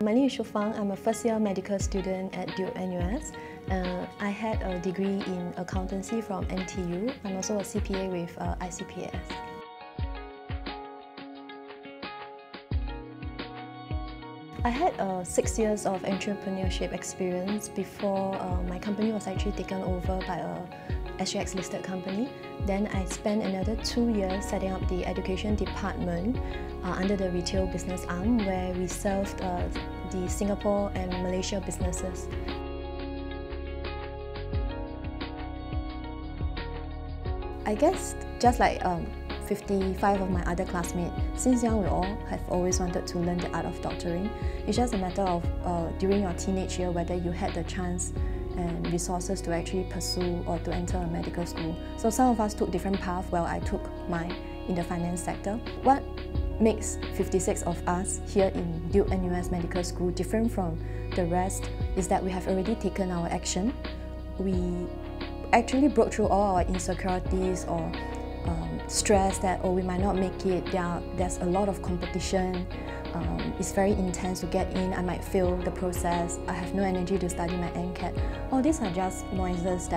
My name is Ho Shu Fang. I'm a first-year medical student at Duke NUS. I had a degree in accountancy from NTU. I'm also a CPA with ICPS. I had 6 years of entrepreneurship experience before my company was actually taken over by a SGX-listed company. Then I spent another 2 years setting up the education department under the retail business arm, where we served the Singapore and Malaysia businesses. I guess just like 55 of my other classmates, since young we all have always wanted to learn the art of doctoring. It's just a matter of during your teenage year whether you had the chance and resources to actually pursue or to enter a medical school. So some of us took different paths, while I took mine in the finance sector. What makes 56 of us here in Duke NUS Medical School different from the rest is that we have already taken our action. We actually broke through all our insecurities or stress that, we might not make it, there's a lot of competition, it's very intense to get in, I might fail the process, I have no energy to study my NCAT. All these are just noises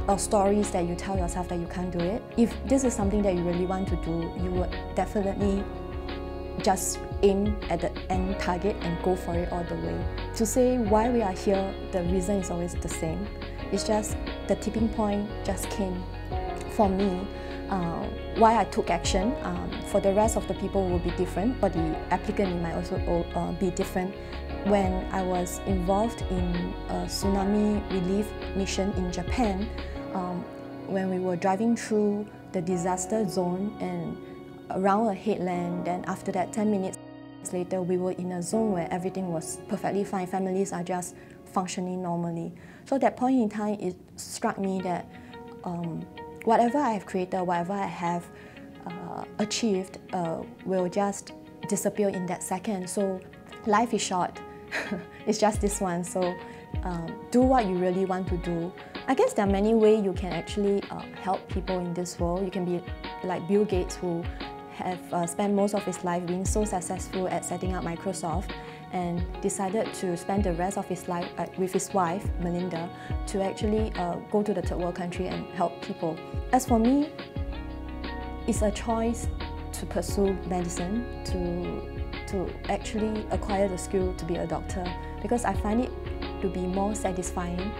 or stories that you tell yourself that you can't do it. If this is something that you really want to do, you would definitely just aim at the end target and go for it all the way. To say why we are here, the reason is always the same. It's just the tipping point just came for me. Why I took action, for the rest of the people will be different. For the applicant, it might also be different. When I was involved in a tsunami relief mission in Japan, when we were driving through the disaster zone and around a headland, then after that 10 minutes later we were in a zone where everything was perfectly fine, families are just functioning normally. So at that point in time, it struck me that whatever I have created, whatever I have achieved will just disappear in that second. So life is short, it's just this one, so do what you really want to do. I guess there are many ways you can actually help people in this world. You can be like Bill Gates, who have spent most of his life being so successful at setting up Microsoft and decided to spend the rest of his life with his wife, Melinda, to actually go to the third world country and help people. As for me, it's a choice to pursue medicine, to actually acquire the skill to be a doctor, because I find it to be more satisfying.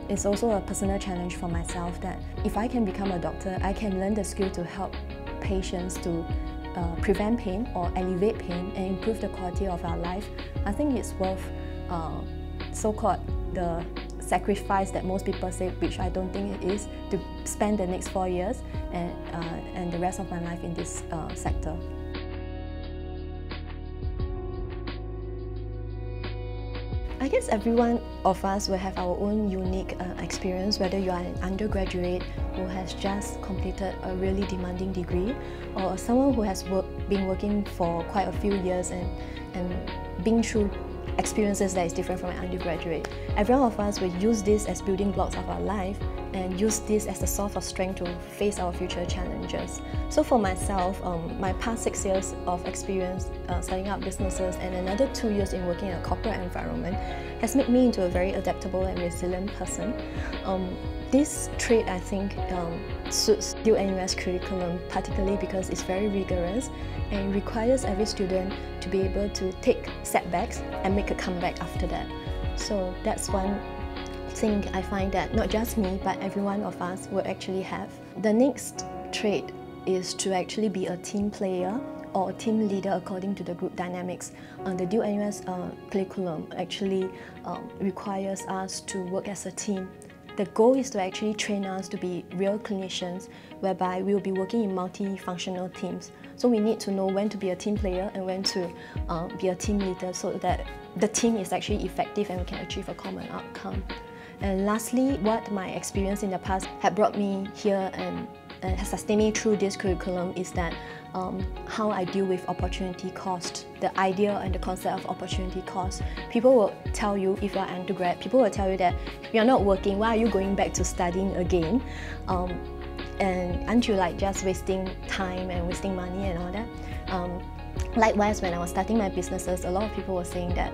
It's also a personal challenge for myself that if I can become a doctor, I can learn the skill to help patients to prevent pain or alleviate pain and improve the quality of our life. I think it's worth so-called the sacrifice that most people say, which I don't think it is, to spend the next 4 years and the rest of my life in this sector. I guess every one of us will have our own unique experience, whether you are an undergraduate who has just completed a really demanding degree, or someone who has been working for quite a few years and been through experiences that is different from an undergraduate. Every one of us will use this as building blocks of our life and use this as a source of strength to face our future challenges. So for myself, my past 6 years of experience starting up businesses and another 2 years in working in a corporate environment has made me into a very adaptable and resilient person. This trait, I think, suits Duke NUS curriculum, particularly because it's very rigorous and requires every student to be able to take setbacks and make a comeback after that. So that's one thing I find that not just me, but every one of us will actually have. The next trait is to actually be a team player or a team leader according to the group dynamics. The Duke NUS curriculum actually requires us to work as a team. The goal is to actually train us to be real clinicians, whereby we will be working in multifunctional teams. So we need to know when to be a team player and when to be a team leader, so that the team is actually effective and we can achieve a common outcome. And lastly, what my experience in the past had brought me here and has sustained me through this curriculum is that how I deal with opportunity cost, the idea and the concept of opportunity cost. People will tell you, if you're an undergrad, people will tell you that you're not working, why are you going back to studying again? And aren't you like just wasting time and wasting money and all that? Likewise, when I was starting my businesses, a lot of people were saying that,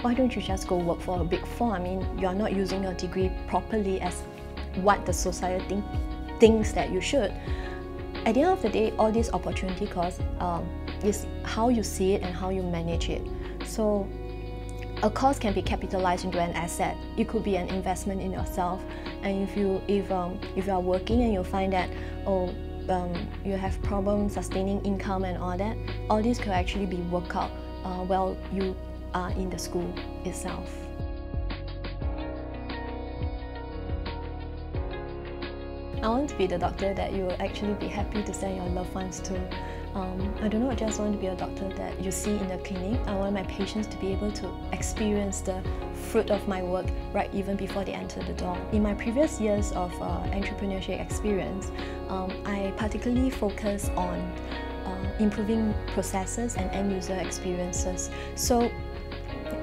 why don't you just go work for a big four? I mean, you're not using your degree properly as what the society thinks that you should. At the end of the day, all this opportunity cost is how you see it and how you manage it. So a cost can be capitalized into an asset. It could be an investment in yourself. And if you are working and you find that, you have problems sustaining income and all that, all this could actually be worked out while you are in the school itself. I want to be the doctor that you will actually be happy to send your loved ones to. I do not just want to be a doctor that you see in the clinic. I want my patients to be able to experience the fruit of my work right even before they enter the door. In my previous years of entrepreneurship experience, I particularly focus on improving processes and end-user experiences. So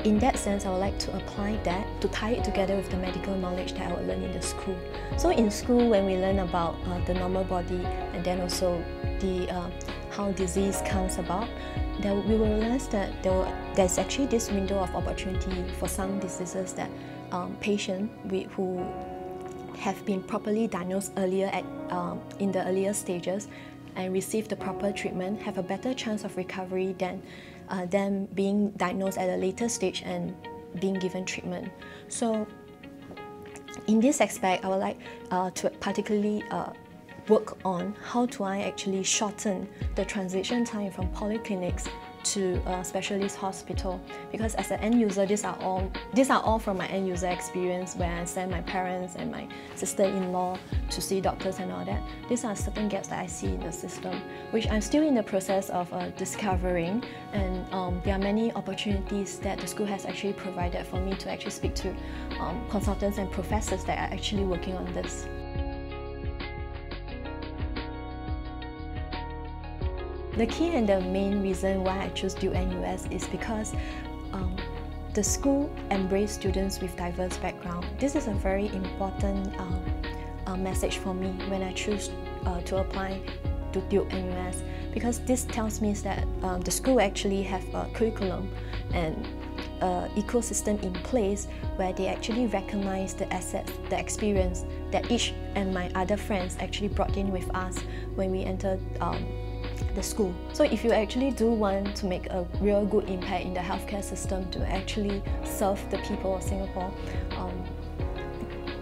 in that sense, I would like to apply that to tie it together with the medical knowledge that I would learn in the school. So in school, when we learn about the normal body and then also the how disease comes about, we will realize that there's actually this window of opportunity for some diseases that patients who have been properly diagnosed earlier in the earlier stages and receive the proper treatment have a better chance of recovery than them being diagnosed at a later stage and being given treatment. So in this aspect, I would like to particularly work on how do I actually shorten the transition time from polyclinics to a specialist hospital, because as an end user, these are all from my end user experience where I send my parents and my sister-in-law to see doctors and all that. These are certain gaps that I see in the system, which I'm still in the process of discovering, and there are many opportunities that the school has actually provided for me to actually speak to consultants and professors that are actually working on this. The key and the main reason why I chose Duke NUS is because the school embraces students with diverse background. This is a very important message for me when I choose to apply to Duke NUS, because this tells me that the school actually have a curriculum and ecosystem in place where they actually recognize the assets, the experience that each and my other friends actually brought in with us when we entered the school. So if you actually do want to make a real good impact in the healthcare system to actually serve the people of Singapore,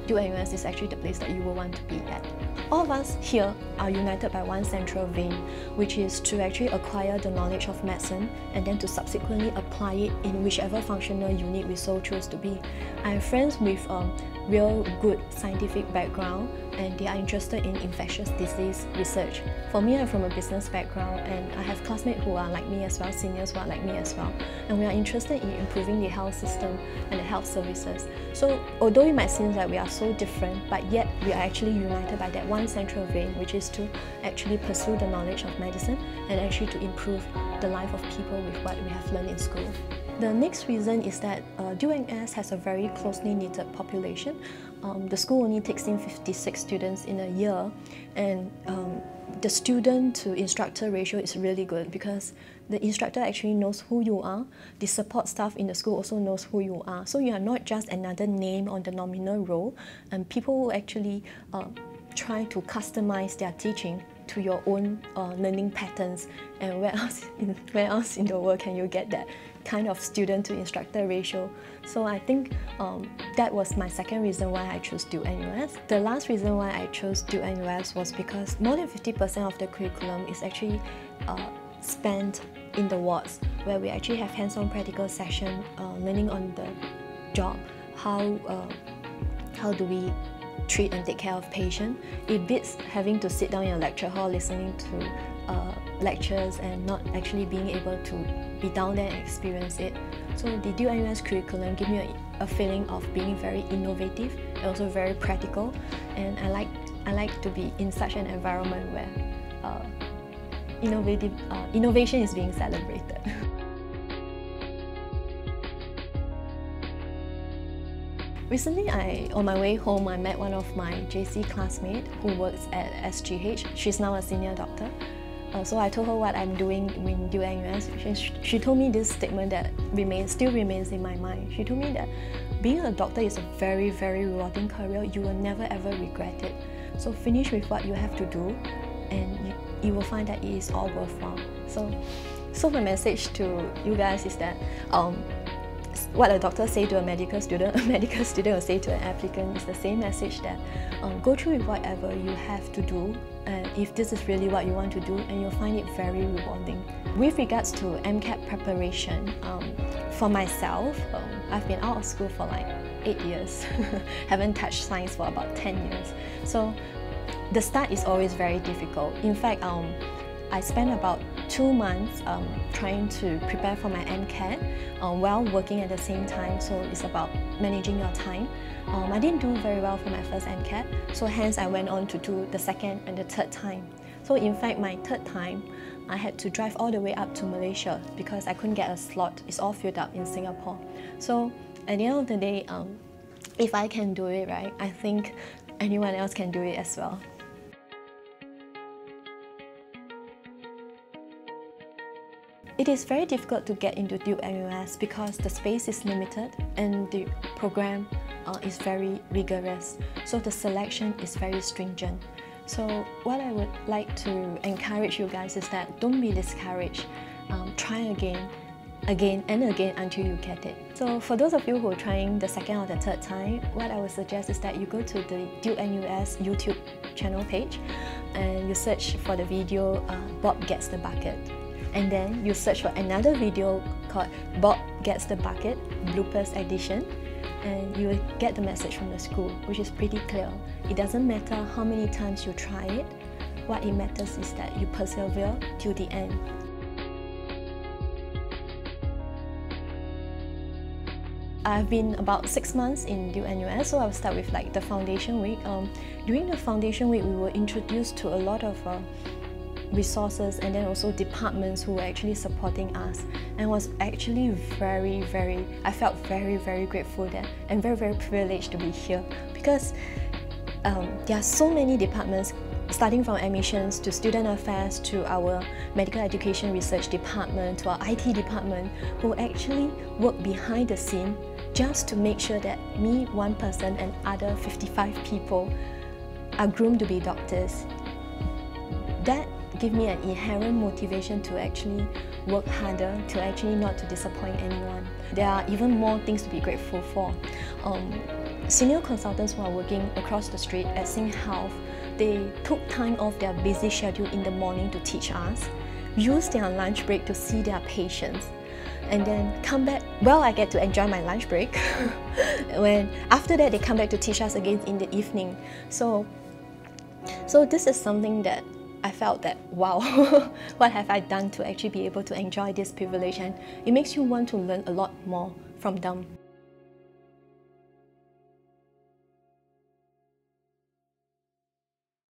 Duke NUS is actually the place that you will want to be at. All of us here are united by one central vein, which is to actually acquire the knowledge of medicine and then to subsequently apply it in whichever functional unit we so choose to be. I have friends with real good scientific background and they are interested in infectious disease research. For me, I'm from a business background and I have classmates who are like me as well, seniors who are like me as well. And we are interested in improving the health system and the health services. So although it might seem like we are so different, but yet we are actually united by that one central vein, which is to actually pursue the knowledge of medicine and actually to improve the life of people with what we have learned in school. The next reason is that Duke NUS has a very closely knitted population. The school only takes in 56 students in a year, and the student to instructor ratio is really good because the instructor actually knows who you are. The support staff in the school also knows who you are. So you are not just another name on the nominal role, and people will actually try to customize their teaching to your own learning patterns. And where else in the world can you get that kind of student to instructor ratio? So I think that was my second reason why I chose Duke NUS. The last reason why I chose Duke NUS was because more than 50% of the curriculum is actually spent in the wards, where we actually have hands-on practical session, learning on the job, how do we treat and take care of patients. It beats having to sit down in a lecture hall listening to lectures and not actually being able to be down there and experience it. So the Duke NUS curriculum gives me a feeling of being very innovative and also very practical, and I like to be in such an environment where innovation is being celebrated. Recently, on my way home, I met one of my JC classmates who works at SGH. She's now a senior doctor. So I told her what I'm doing in Duke NUS. She told me this statement that still remains in my mind. She told me that being a doctor is a very, very rewarding career. You will never ever regret it. So finish with what you have to do, and you will find that it is all worthwhile. So my message to you guys is that what a doctor say to a medical student will say to an applicant is the same message, that go through with whatever you have to do, and if this is really what you want to do, and you'll find it very rewarding. With regards to MCAT preparation, for myself, I've been out of school for like 8 years, haven't touched science for about 10 years. So the start is always very difficult. In fact, I spent about 2 months trying to prepare for my MCAT while working at the same time, so it's about managing your time. I didn't do very well for my first MCAT, so hence I went on to do the second and the third time. So in fact, my third time, I had to drive all the way up to Malaysia because I couldn't get a slot. It's all filled up in Singapore. So at the end of the day, if I can do it, right, I think anyone else can do it as well. It is very difficult to get into Duke NUS because the space is limited and the program is very rigorous. So the selection is very stringent. So what I would like to encourage you guys is that don't be discouraged. Try again and again until you get it. So for those of you who are trying the second or the third time, what I would suggest is that you go to the Duke NUS YouTube channel page and you search for the video Bob Gets the Bucket. And then you search for another video called Bob Gets the Bucket Bloopers Edition, and you will get the message from the school, which is pretty clear. It doesn't matter how many times you try it, what it matters is that you persevere till the end. I've been about 6 months in Duke NUS, so I'll start with like the foundation week. During the foundation week, we were introduced to a lot of resources and then also departments who were actually supporting us, and was actually I felt very grateful there and very privileged to be here, because there are so many departments, starting from admissions to student affairs to our medical education research department to our IT department, who actually work behind the scene just to make sure that me, one person, and other 55 people are groomed to be doctors. That give me an inherent motivation to actually work harder, to actually not to disappoint anyone. There are even more things to be grateful for. Senior consultants who are working across the street at Sing Health, they took time off their busy schedule in the morning to teach us, use their lunch break to see their patients, and then come back. Well, I get to enjoy my lunch break. After that, they come back to teach us again in the evening. So this is something that I felt that, wow, what have I done to actually be able to enjoy this privilege, and it makes you want to learn a lot more from them.